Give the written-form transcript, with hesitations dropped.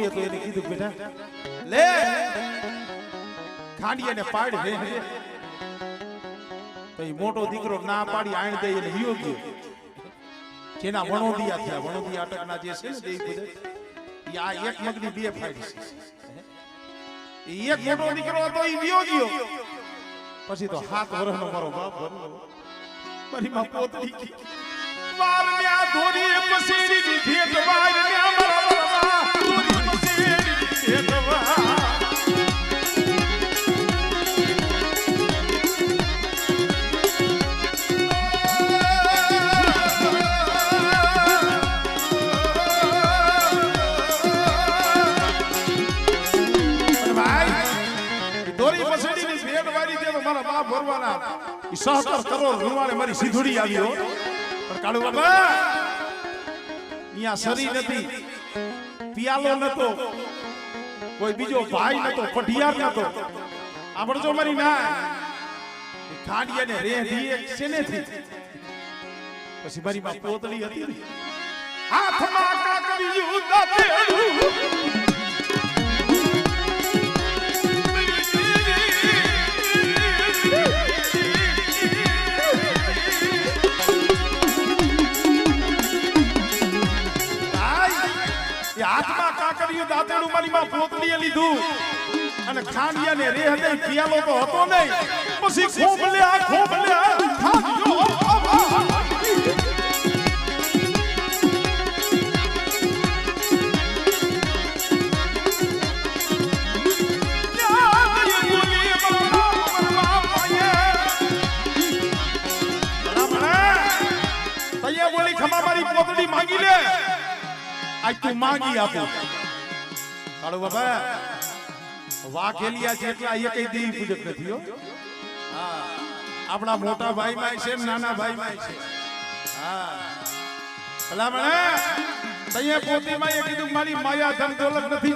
છોકરી હતો એને કીધું બેટા લે ખાંડિયાને પાડ રે તો એ મોટો દીકરો ના પાડી આણ દઈ અને વિયો ગયો. જેના વણોદિયા થયા, વણોદિયા અટકના જે છે ને દેવી પૂજક, એ આ એક મગની બે ફાડી છે. એક મોટો દીકરો હતો એ વિયો ગયો. પછી તો 7 વર્ષનો મારો બાપ મારી માં પોતરી મારન્યા ધોરી પસીરી ની ભેટ મારન્યા મારા ધોરી પસીરી ની ભેટ મારા બાપ ભરવાના 70 કરોડ રૂવાને મારી સીધુડી આવ્યો. પણ કાળુ બાબા અહીંયા સરી નથી, પિયાલો નતો, કોઈ બીજો ભાઈ નતો, પઢિયાર નતો. આવડજો મારી ના ખાંડિયાને રેધી એક સેનેથી. પછી મારી માં પોતળી હતી, હાથમાં કાકડિયું દાતેડું હાથમાં કાકડિયું દાંતેડું મારી માં પોતળીએ લીધું અને ખાંડિયાને રે હદે પિયાલો તો હતો નહીં. પછી ખોબલ્યા ખાંડિયો બોલી ખમા મારી પોતળી માંગી લે, આજ તું માંગી આપો. કાળુ બાબા વાઘેલિયા છે એટલે આ કઈ દેવી પૂજક નથી હો. હા, આપણા મોટા ભાઈ માં છે, નાના ભાઈ માં છે. હા, ભલા મને તૈયા પોતી માં કીધું મારી માયા ધન દોલત નથી.